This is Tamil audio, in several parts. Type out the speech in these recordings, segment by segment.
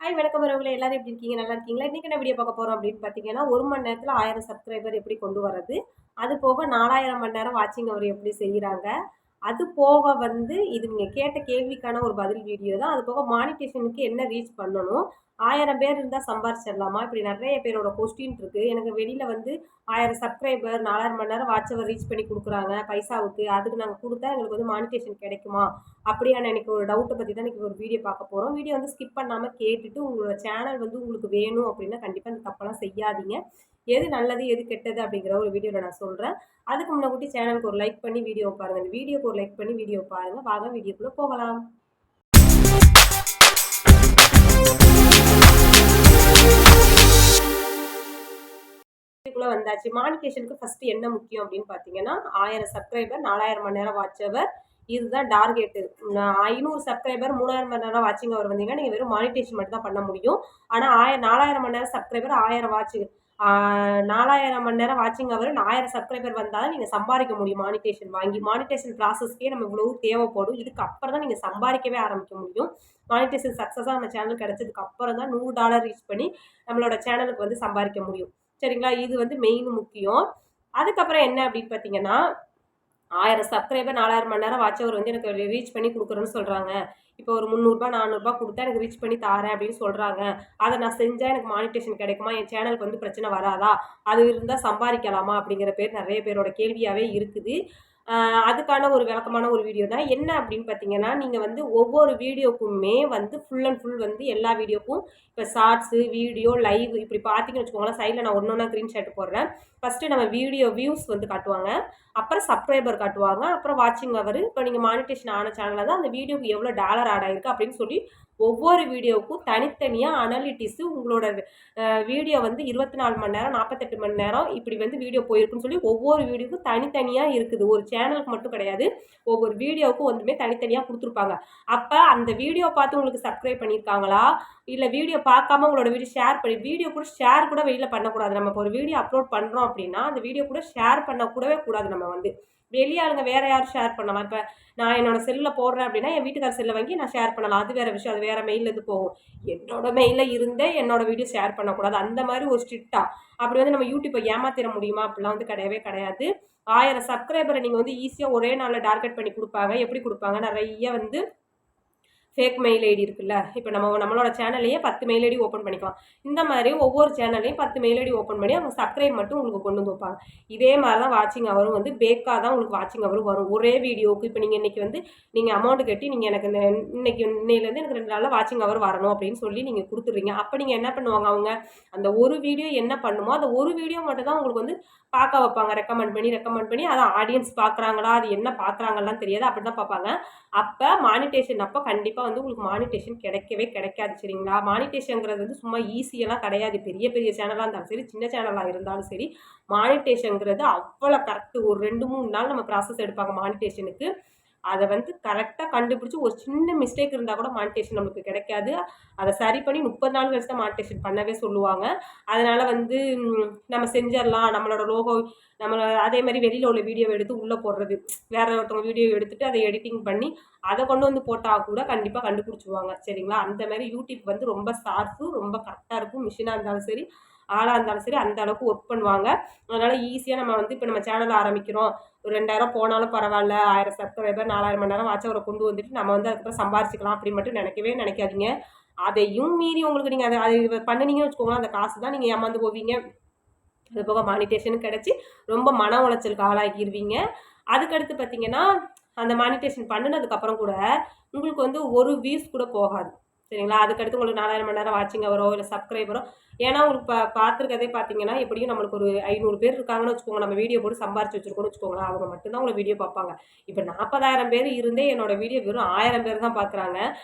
ஹாய் வணக்கம் வரவங்களே எல்லாரும் எப்படி இருக்கீங்க? நல்லா இருக்கீங்களா? இன்னைக்கு என்ன வீடியோ பார்க்க போறோம் அப்படின்னு பார்த்தீங்கன்னா, 1 மணி நேரத்துல 1000 சப்ஸ்கிரைபர் எப்படி கொண்டு வரது? அது போக 4000 மணி நேரம் வாட்சிங் அவர் எப்படி செய்றாங்க? அது போக இது நீங்க கேட்ட கேள்விக்கான ஒரு பதில் வீடியோ தான். அது போக மானிட்டேஷனுக்கு என்ன ரீச் பண்ணணும்? 1000 பேர் இருந்தா சம்பாரிச்சிடலாமா? இப்படி நெறைய பேரோட கொஸ்டின் இருக்கு. எனக்கு வெளியில 1000 சப்ஸ்கிரைபர் 4000 மணி நேரம் வாட்ச் அவர் ரீச் பண்ணி குடுக்குறாங்க பைசாவுக்கு. அதுக்கு நாங்க குடுத்தா எங்களுக்கு மானிட்டேஷன் கிடைக்குமா? அப்படியான எனக்கு ஒரு டவுட்ட பத்தி தான் இன்னைக்கு ஒரு வீடியோ பார்க்க போறோம். வீடியோ ஸ்கிப் பண்ணாம கேட்டுட்டு உங்களோட சேனல் உங்களுக்கு வேணும் அப்படின்னா, கண்டிப்பா இந்த தப்பெல்லாம் செய்யாதீங்க. எது நல்லது, எது கெட்டது அப்படிங்கிற ஒரு வீடியோல நான் சொல்றேன். அதுக்கு முன்னாடி சேனலுக்கு ஒரு லைக் பண்ணி வீடியோ பாருங்க. இந்த வீடியோக்கு ஒரு லைக் பண்ணி வீடியோ பாருங்க. வாங்க வீடியோக்குள்ள போகலாம். வீடியோக்குள்ள வந்தாச்சு. மானிட்டேஷனுக்கு ஃபர்ஸ்ட் என்ன முக்கியம் அப்படின்னு பார்த்தீங்கன்னா, 1000 சப்ஸ்கிரைபர் 4000 மணி நேரம் வாட்ச் அவர் இதுதான் டார்கெட்டு. 500 சப்ஸ்கிரைபர் 3000 மணி நேரம் வாட்சிங் அவர் வந்தீங்கன்னா, நீங்க வெறும் மானிட்டேஷன் மட்டும் தான் பண்ண முடியும். ஆனா 4000 மணி நேரம் சப்ஸ்கிரைபர் 1000 வாட்ச் 4000 மணி நேரம் வாட்சிங் அவர் 1000 சப்ஸ்கிரைபர் வந்தா தான் நீங்க சம்பாதிக்க முடியும் மானிட்டேஷன் வாங்கி. மானிட்டேஷன் ப்ராசஸ்க்கே நம்ம இவ்வளவு தேவைப்படும். இதுக்கு அப்புறம் தான் நீங்க சம்பாதிக்கவே ஆரம்பிக்க முடியும். மானிட்டேஷன் சக்ஸஸா நம்ம சேனல் கிடைச்சதுக்கு அப்புறம் தான் $100 ரீச் பண்ணி நம்மளோட சேனலுக்கு சம்பாதிக்க முடியும். சரிங்களா? இது மெயின் முக்கியம். அதுக்கப்புறம் என்ன அப்படின்னு பார்த்தீங்கன்னா, 1000 சப்ஸ்கிரைபர் 4000 மணி நேரம் வாட்ச் அவர் எனக்கு ரீச் பண்ணி குடுக்குறேன்னு சொல்றாங்க. இப்போ ஒரு ரூ. 300 ரூ. 400 குடுத்தா எனக்கு ரீச் பண்ணி தாரேன் அப்படின்னு சொல்றாங்க. அத நான் செஞ்சா எனக்கு மானிட்டேஷன் கிடைக்குமா? என் சேனலுக்கு பிரச்சனை வராதா? அது இருந்தா சம்பாதிக்கலாமா? அப்படிங்கிற நெறைய பேரோட கேள்வியாவே இருக்குது. அதுக்கான ஒரு விளக்கமான ஒரு வீடியோ தான். என்ன அப்படின்னு பார்த்தீங்கன்னா, நீங்க ஒவ்வொரு வீடியோக்குமே ஃபுல் அண்ட் ஃபுல் எல்லா வீடியோக்கும் இப்ப ஷார்ட்ஸு, வீடியோ, லைவ் இப்படி பார்த்தீங்கன்னு வச்சுக்கோங்களேன், சைட்ல நான் ஒண்ணொண்ணா ஸ்கிரீன்ஷாட் போடுறேன். ஃபர்ஸ்ட்டு நம்ம வீடியோ வியூஸ் காட்டுவாங்க. அப்புறம் சப்ஸ்கிரைபர் காட்டுவாங்க. அப்புறம் வாட்சிங் ஹவர். இப்போ நீங்க மானிட்டேஷன் ஆன சேனல்ல தான் அந்த வீடியோக்கு எவ்வளோ டாலர் ஆட் ஆயிருக்கு அப்படின்னு சொல்லி ஒவ்வொரு வீடியோவுக்கும் தனித்தனியா அனலிட்டிக்ஸ் உங்களோட வீடியோ 24 மணி நேரம், 48 மணி நேரம் இப்படி வீடியோ போயிருக்குன்னு சொல்லி ஒவ்வொரு வீடியோக்கும் தனித்தனியா இருக்குது. ஒரு சேனலுக்கு மட்டும் கிடையாது. ஒவ்வொரு வீடியோவுக்கும் தனித்தனியா குடுத்துருப்பாங்க. அப்ப அந்த வீடியோ பார்த்து உங்களுக்கு சப்ஸ்கிரைப் பண்ணியிருக்காங்களா? இல்ல வீடியோ பார்க்காம உங்களோட வீடியோ ஷேர் பண்ணி வீடியோ கூட ஷேர் கூட வெளியில பண்ணக்கூடாது. நம்ம இப்போ ஒரு வீடியோ அப்லோட் பண்றோம் அப்படின்னா, அந்த வீடியோ கூட ஷேர் கூடவே கூடாது நம்ம வெளிய ஆளுங்க வேற யாரும் ஷேர் பண்ணலாம். இப்ப நான் என்னோட செல்லுல போடுறேன் அப்படின்னா, என் வீட்டுக்கார செல்ல வாங்கி நான் ஷேர் பண்ணலாம். அது வேற விஷயம். அது வேற மெயில்லேருந்து போகும். என்னோட மெயில்ல இருந்தே என்னோட வீடியோ ஷேர் பண்ணக்கூடாது. அந்த மாதிரி ஒரு ஸ்ட்ரிக்ட்டா. அப்படி நம்ம யூடியூப்பை ஏமாத்திர முடியுமா? அப்படிலாம் கிடையவே கிடையாது. 1000 சப்ஸ்கிரைபரை நீங்க ஈஸியா ஒரே நாள்ல டார்கெட் பண்ணி குடுப்பாங்க. எப்படி குடுப்பாங்க? நெறைய ஃபேக் மெயில் ஐடி இருக்குல்ல. இப்போ நம்மளோட சேனல்லையே 10 மெயில் ஐடி ஓப்பன் பண்ணிக்கலாம். இந்த மாதிரி ஒவ்வொரு சேனல்லையும் 10 மெயில் ஐடி ஓப்பன் பண்ணி அவங்க சப்ஸ்கிரைப் மட்டும் உங்களுக்கு கொண்டு வைப்பாங்க. இதே மாதிரி தான் வாட்சிங் ஹவரும் பேக்கா தான் உங்களுக்கு வாட்சிங் ஹவரும் வரும். ஒரே வீடியோவுக்கு இப்போ நீங்க இன்னைக்கு நீங்க அமௌண்ட் கட்டி நீங்க எனக்கு இன்னையிலேருந்து எனக்கு 2 நாள்ல வாட்சிங் ஹவர் வரணும் அப்படின்னு சொல்லி நீங்க குடுத்துடுறீங்க. அப்போ நீங்க என்ன பண்ணுவாங்க அவங்க? அந்த ஒரு வீடியோ என்ன பண்ணுமோ, அந்த ஒரு வீடியோ மட்டும் தான் உங்களுக்கு பார்க்க வைப்பாங்க. ரெக்கமெண்ட் பண்ணி அத ஆடியன்ஸ் பார்க்குறாங்களா? அது என்ன பார்க்குறாங்கலாம் தெரியாது. அப்படி தான் பார்ப்பாங்க. அப்ப மானிட்டேஷன் அப்ப கண்டிப்பா உங்களுக்கு மானிட்டேஷன் கிடைக்கவே கிடைக்காது. சரிங்களா? மானிட்டேஷன்ங்கிறது சும்மா ஈஸியெல்லாம் கிடையாது. பெரிய பெரிய சேனலா இருந்தாலும் சரி, சின்ன சேனலா இருந்தாலும் சரி, மானிட்டேஷன்ங்கிறது அவ்வளோ கரெக்ட். ஒரு 2, 3 நாள் நம்ம ப்ராசஸ் எடுப்பாங்க மானிட்டேஷனுக்கு. அத கரெக்ட்டா கண்டுபிடிச்சு ஒரு சின்ன மிஸ்டேக் இருந்தா கூட மானிட்டேஷன் நமக்கு கிடைக்காது. அத சரி பண்ணி 30 நாள் கழிச்சு தான் மானிட்டேஷன் பண்ணவே சொல்லுவாங்க. அதனால நம்ம செஞ்சிரலாம். நம்மளோட லோகோ நம்ம அதே மாரி வெளியில உள்ள வீடியோவ எடுத்து உள்ள போடுறது. வேற ஒருத்தவங்க வீடியோ எடுத்துட்டு அத எடிட்டிங் பண்ணி அத கொண்டு போட்டா கூட கண்டிப்பா கண்டுபிடிச்சுருவாங்க. சரிங்களா? அந்த மாரி யூடியூப் ரொம்ப ஷார்ப்பு, ரொம்ப கரெக்ட்டா இருக்கும். மிஷினா இருந்தாலும் சரி, ஆளா இருந்தாலும் சரி அந்த அளவுக்கு ஒர்க் பண்ணுவாங்க. அதனால ஈஸியா நம்ம இப்ப நம்ம சேனல் ஆரம்பிக்கிறோம். ஒரு 2000 போனாலும் பரவால்ல. 1000 சப்ஸ்கிரைபர் 4000 மணி நேரம் வாட்ச் அவர கொண்டு வந்துட்டு நம்ம அதுக்கப்புறம் சம்பாரிச்சுக்கலாம் அப்படின்னு மட்டும் நினைக்கவே நினைக்காதீங்க. அதையும் மீறி உங்களுக்கு நீங்க அத பண்ணுனீங்கன்னு வச்சுக்கோங்களேன், அந்த காசு தான் நீங்க ஏமாந்து போவீங்க. அது போக மானிட்டேஷனும் கிடைச்சு ரொம்ப மன உளைச்சலுக்கு ஆளாகிருவீங்க. அதுக்கடுத்து பார்த்தீங்கன்னா, அந்த மானிட்டேஷன் பண்ணுனதுக்கப்புறம் கூட உங்களுக்கு ஒரு வியூஸ் கூட போகாது. சரிங்களா? அதுக்கடுத்து உங்களுக்கு 4000 மணி நேரம் வாட்சிங் ஹவரோ, இல்ல சப்ஸ்கிரைபரோ ஏன்னா உங்களுக்கு பார்த்துருக்கதே பார்த்தீங்கன்னா, எப்படியும் நம்மளுக்கு ஒரு 500 பேர் இருக்காங்கன்னு வச்சுக்கோங்க. நம்ம வீடியோ போட்டு சம்பாரிச்சு வச்சிருக்கோம்னு வச்சுக்கோங்களேன். அவங்க மட்டும் தான் உங்கள வீடியோ பார்ப்பாங்க. இப்ப 40,000 பேர் இருந்தே என்னோட வீடியோ வெறும் 1000 பேர் தான் பார்க்குறாங்க.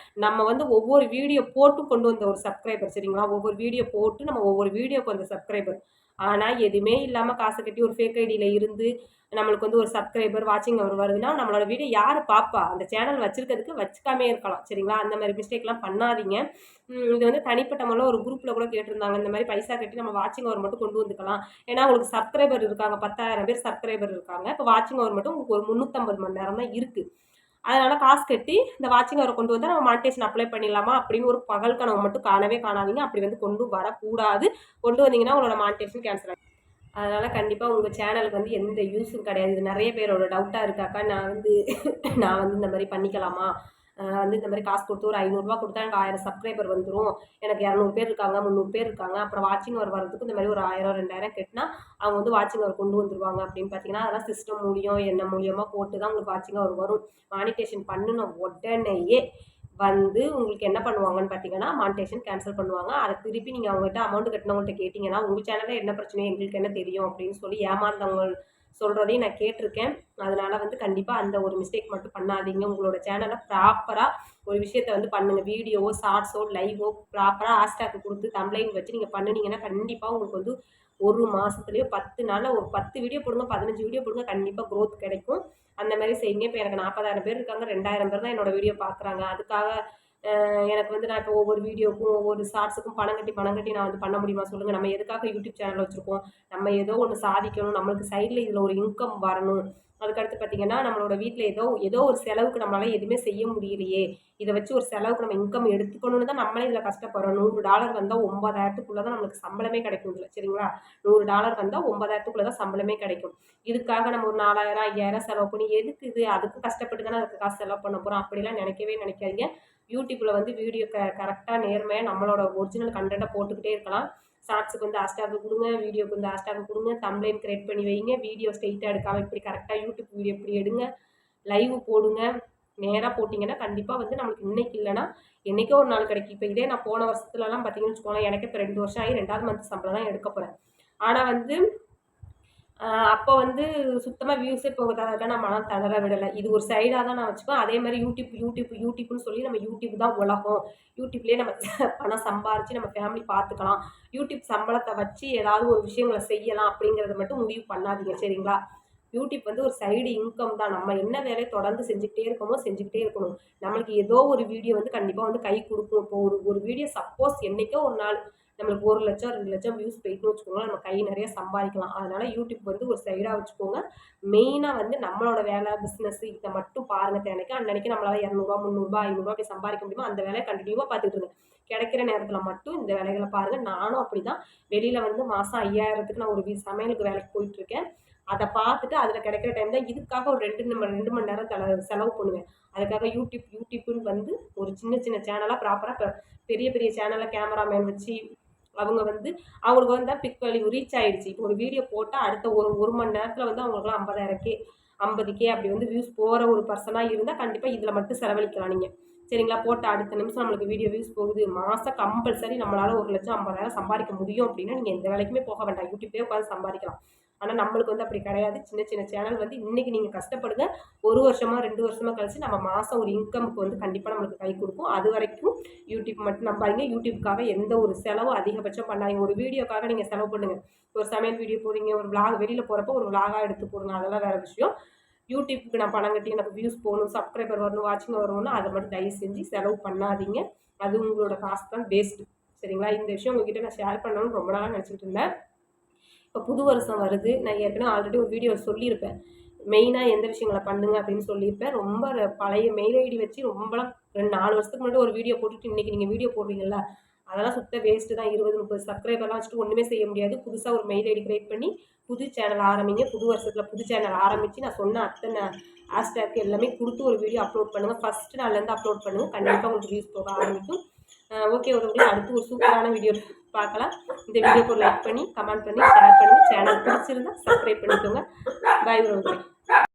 நம்ம ஒவ்வொரு வீடியோ போட்டு கொண்டு வந்த ஒரு சப்ஸ்கிரைபர் சரிங்களா? ஒவ்வொரு வீடியோ போட்டு நம்ம ஒவ்வொரு வீடியோக்கு வந்த சப்ஸ்கிரைபர். ஆனா, எதுவுமே இல்லாம காசு கட்டி ஒரு ஃபேக் ஐடியில இருந்து நம்மளுக்கு ஒரு சப்ஸ்கிரைபர், வாட்சிங் ஹவர் வருதுன்னா, நம்மளோட வீடியோ யாரு பார்ப்பா? அந்த சேனல் வச்சிருக்கிறதுக்கு வச்சுக்காமயே இருக்கலாம். சரிங்களா? அந்த மாரி மிஸ்டேக்லாம் பண்ணாதீங்க. இது தனிப்பட்ட முறையில ஒரு குரூப்ல கூட கேட்டிருந்தாங்க. இந்த மாரி பைசா கட்டி நம்ம வாட்சிங் ஹவர் மட்டும் கொண்டு வந்துக்கலாம். ஏன்னா, உங்களுக்கு சப்ஸ்கிரைபர் இருக்காங்க. 10,000 பேர் சப்ஸ்கிரைபர் இருக்காங்க. இப்ப வாட்சிங் ஹவர் மட்டும் உங்களுக்கு ஒரு 350 மணி நேரம் தான் இருக்கு. அதனால் காசு கட்டி இந்த வாட்சிங் அவரை கொண்டு வந்தால் நம்ம மானிட்டேஷன் அப்ளை பண்ணிடலாமா அப்படின்னு ஒரு பகல் கனவு மட்டும் காணவே காணாதீங்க. அப்படி வந்து கொண்டு வரக்கூடாது. கொண்டு வந்தீங்கன்னா உங்களோட மானிட்டேஷன் கேன்சல் ஆகும். அதனால் கண்டிப்பாக உங்கள் சேனலுக்கு வந்து எந்த யூஸும் கிடையாது. இது நிறைய பேரோட டவுட்டாக இருக்காக்கா. நான் வந்து இந்த மாதிரி பண்ணிக்கலாமா, வந்து இந்த மாதிரி காசு கொடுத்து ஒரு 500 கொடுத்தா எனக்கு 1000 சப்ஸ்கிரைபர் வந்துடும், எனக்கு 200 பேர் இருக்காங்க, 300 பேர் இருக்காங்க, அப்புறம் வாட்சிங் அவர் வரதுக்கு இந்த மாதிரி ஒரு 1000 2000 கட்டினா அவங்க வந்து வாட்சிங் அவர் கொண்டு வந்துருவாங்க அப்படின்னு பார்த்தீங்கன்னா, அதெல்லாம் சிஸ்டம் மூலியம் என்ன மூலியமாக போட்டு தான் உங்களுக்கு வாட்சிங் அவர் வரும். மானிட்டேஷன் பண்ணின உடனேயே வந்து உங்களுக்கு என்ன பண்ணுவாங்கன்னு பார்த்தீங்கன்னா, மானிட்டேஷன் கேன்சல் பண்ணுவாங்க. அதை திருப்பி நீங்கள் அவங்ககிட்ட அமௌண்ட் கட்டினவங்கள்ட்ட கேட்டிங்கன்னா, உங்கள் சேனலில் என்ன பிரச்சனை எங்களுக்கு என்ன தெரியும் அப்படின்னு சொல்லி ஏமாந்தவங்க சொல்கிறதையும் நான் கேட்டிருக்கேன். அதனால் வந்து கண்டிப்பாக அந்த ஒரு மிஸ்டேக் மட்டும் பண்ணாதீங்க. உங்களோட சேனலை ப்ராப்பராக ஒரு விஷயத்த வந்து பண்ணுங்கள். வீடியோவோ ஷார்ட்ஸோ லைவோ ப்ராப்பராக ஹேஷ்டேக் கொடுத்து தம்ப்லைன் வச்சு நீங்கள் பண்ணினீங்கன்னா கண்டிப்பாக உங்களுக்கு வந்து ஒரு மாதத்துலேயோ 10 நாளில் ஒரு 10 வீடியோ போடுங்க, 15 வீடியோ போடுங்க, கண்டிப்பாக க்ரோத் கிடைக்கும். அந்த மாதிரி செய்யுங்க. இப்போ எனக்கு 40,000 பேர் இருக்காங்க, 2000 பேர் தான் என்னோடய வீடியோ பார்க்குறாங்க. அதுக்காக எனக்கு வந்து நான் இப்போ ஒவ்வொரு வீடியோக்கும் ஒவ்வொரு ஷார்ட்ஸுக்கும் பணம் கட்டி நான் வந்து பண்ண முடியுமா சொல்லுங்கள். நம்ம எதுக்காக யூடியூப் சேனல் வச்சுருக்கோம்? நம்ம ஏதோ ஒன்று சாதிக்கணும், நம்மளுக்கு சைடில் இதில் ஒரு இன்கம் வரணும். அதுக்கடுத்து பார்த்தீங்கன்னா, நம்மளோட வீட்டில் ஏதோ ஒரு செலவுக்கு நம்மளால் எதுவுமே செய்ய முடியலையே, இதை வச்சு ஒரு செலவுக்கு நம்ம இன்கம் எடுத்துக்கணும்னு தான் நம்மளே இதில் கஷ்டப்படுறோம். $100 வந்தால் 9,000க்குள்ளே தான் நம்மளுக்கு சம்பளமே கிடைக்கும் இதில். சரிங்களா? $100 வந்தால் 9,000க்குள்ளே தான் சம்பளமே கிடைக்கும். இதுக்காக நம்ம ஒரு 4000 5000 செலவு பண்ணி எதுக்கு இது? அதுக்கும் கஷ்டப்பட்டு தானே அதுக்கு காசு செலவு பண்ண போகிறோம். அப்படிலாம் நினைக்கவே நினைக்காதீங்க. யூடியூப்பில் வந்து வீடியோ கரெக்டாக நேர்மையாக நம்மளோட ஒரிஜினல் கண்டென்ட்டை போட்டுக்கிட்டே இருக்கலாம். ஷார்ட்ஸுக்கு வந்து ஹேஷ்டேக் கொடுங்க, வீடியோக்கு வந்து ஹேஷ்டேக் கொடுங்க, தம்ப்லைன் கிரியேட் பண்ணி வைங்க, வீடியோ ஸ்ட்ரெயிட்டாக எடுக்காமல் இப்படி கரெக்டாக யூடியூப் வீடியோ இப்படி எடுங்க, லைவ் போடுங்க. நேராக போட்டிங்கன்னா கண்டிப்பாக வந்து நம்மளுக்கு இன்றைக்கி இல்லைன்னா என்றைக்கோ ஒரு நாள் கிடைக்கும். இப்போ இதே நான் போன வருஷத்துலலாம் பார்த்தீங்கன்னு வச்சுக்கோங்களேன், எனக்கு இப்போ 2 வருஷம் ஆகி 2வது மந்த் சம்பளம் தான் எடுக்க போகிறேன். ஆனால் வந்து அப்போ வந்து சுத்தமாக வியூஸே போகிறதாக்க நான் மனம் தளர விடலை. இது ஒரு சைடாக தான் நான் வச்சுப்பேன். அதே மாதிரி யூடியூப்னு சொல்லி நம்ம யூடியூப் தான் உலகம். யூடியூப்லேயே நம்ம பணம் சம்பாரித்து நம்ம ஃபேமிலி பார்த்துக்கலாம். யூடியூப் சம்பளத்தை வச்சு ஏதாவது ஒரு விஷயங்களை செய்யலாம் அப்படிங்கிறத மட்டும் முடிவு பண்ணாதீங்க. சரிங்களா? யூடியூப் வந்து ஒரு சைடு இன்கம் தான். நம்ம என்ன வேலையை தொடர்ந்து செஞ்சுக்கிட்டே இருக்கணும். நம்மளுக்கு ஏதோ ஒரு வீடியோ வந்து கண்டிப்பாக வந்து கை கொடுக்கும். இப்போ ஒரு வீடியோ சப்போஸ் என்றைக்கோ ஒரு நாள் நம்மளுக்கு 1 லட்சம் 2 லட்சம் வியூஸ் போயிட்டுன்னு வச்சுக்கோங்களேன், நம்ம கை நிறைய சம்பாதிக்கலாம். அதனால் யூடியூப் வந்து ஒரு சைடாக வச்சுக்கோங்க. மெயினாக வந்து நம்மளோட வேலை பிஸ்னஸ் இதை மட்டும் பாருங்கள். அன்னன்னைக்கு நம்மளால் 200 300 500 அப்படி சம்பாதிக்க முடியுமோ அந்த வேலையை கண்டினியூவாக பார்த்துட்டு இருங்க. கிடைக்கிற நேரத்தில் மட்டும் இந்த வேலைகளை பாருங்கள். நானும் அப்படி தான் வெளியில் வந்து மாதம் 5000க்கு நான் ஒரு சமையலுக்கு வேலைக்கு போயிட்டுருக்கேன். அதை பார்த்துட்டு அதில் கிடைக்கிற டைம் தான் இதுக்காக ஒரு 2 மணி நேரம் செலவு பண்ணுவேன். அதுக்காக யூடியூப்னு வந்து ஒரு சின்ன சேனலாக ப்ராப்பராக பெரிய சேனலில் கேமராமேன் வச்சு அவங்க வந்து அவங்களுக்கு வந்து பிக் வேல்யூ ரீச் ஆகிடுச்சு. இப்போ ஒரு வீடியோ போட்டால் அடுத்த ஒரு மணி நேரத்தில் வந்து அவங்களுக்குலாம் 50,000 அப்படி வந்து வியூஸ் போகிற ஒரு பர்சனாக இருந்தால் கண்டிப்பாக இதில் மட்டும் செலவழிக்கலாம் நீங்கள். சரிங்களா? போட்ட அடுத்த நிமிஷம் நம்மளுக்கு வீடியோ வியூஸ் போகுது, மாதம் கம்பல்சரி நம்மளால் 1,50,000 சம்பாதிக்க முடியும் அப்படின்னா நீங்கள் எந்த வேலைக்குமே போக வேண்டாம், யூடியூப்லேயே உட்காந்து சம்பாதிக்கலாம். ஆனால் நம்மளுக்கு வந்து அப்படி கிடையாது. சின்ன சேனல் வந்து இன்றைக்கி நீங்கள் கஷ்டப்படுங்க, 1 வருஷமாக 2 வருஷமாக கழிச்சு நம்ம மாதம் ஒரு இன்கமுக்கு வந்து கண்டிப்பாக நம்மளுக்கு கை கொடுக்கும். அது வரைக்கும் யூடியூப் மட்டும் நம்பாதீங்க. யூடியூப்காக எந்த ஒரு செலவும் அதிகபட்சம் பண்ணாதீங்க. ஒரு வீடியோக்காக நீங்கள் செலவு பண்ணுங்கள். ஒரு சமையல் வீடியோ போடுறீங்க, ஒரு விளாக் வெளியில் போகிறப்போ ஒரு விளாகாக எடுத்து போடுங்க, அதெல்லாம் வேறு விஷயம். யூடியூப்க்கு நான் பணம் கட்டி எனக்கு வியூஸ் போகணும், சப்ஸ்கிரைபர் வரணும், வாட்சிங் வரணும்னா அதை மட்டும் தயவு செஞ்சு செலவு பண்ணாதீங்க. அது உங்களோட காசு தான் வேஸ்ட்டு. சரிங்களா? இந்த விஷயம் உங்ககிட்ட நான் ஷேர் பண்ணணும்னு ரொம்ப நாளாக நினச்சிட்டு இருந்தேன். இப்போ புது வருஷம் வருது. நான் ஏற்கனவே ஆல்ரெடி ஒரு வீடியோ சொல்லியிருப்பேன். மெயினாக எந்த விஷயங்களை பண்ணுங்க அப்படின்னு சொல்லியிருப்பேன். ரொம்ப பழைய மெயில் ஐடி வச்சு ரொம்பலாம் 4 வருஷத்துக்கு முன்னாடி ஒரு வீடியோ போட்டுட்டு இன்றைக்கி நீங்கள் வீடியோ போடுறீங்களா, அதெல்லாம் சுத்த வேஸ்ட்டு தான். 20 30 சப்ஸ்கிரைபர்லாம் வச்சுட்டு ஒன்றுமே செய்ய முடியாது. புதுசாக ஒரு மெயில் ஐடி கிரியேட் பண்ணி புது சேனல் ஆரம்பிங்க. புது வருஷத்தில் புது சேனல் ஆரம்பித்து நான் சொன்ன அத்தனை ஹேஷ்டேக் எல்லாமே கொடுத்து ஒரு வீடியோ அப்லோட் பண்ணுங்கள். ஃபஸ்ட்டு நாள்லேருந்து அப்லோட் பண்ணுங்கள். கண்டிப்பாக உங்களுக்கு வியூஸ் போக ஆரம்பிக்கும். ஓகே, ஒரு அடுத்து ஒரு சூப்பரான வீடியோ பார்க்கலாம். இந்த வீடியோக்கு ஒரு லைக் பண்ணி கமெண்ட் பண்ணி ஷேர் பண்ணுங்கள். சேனல் பிடிச்சிருந்தா சப்ஸ்கிரைப் பண்ணிக்கோங்க. பாய் உறவுகளே.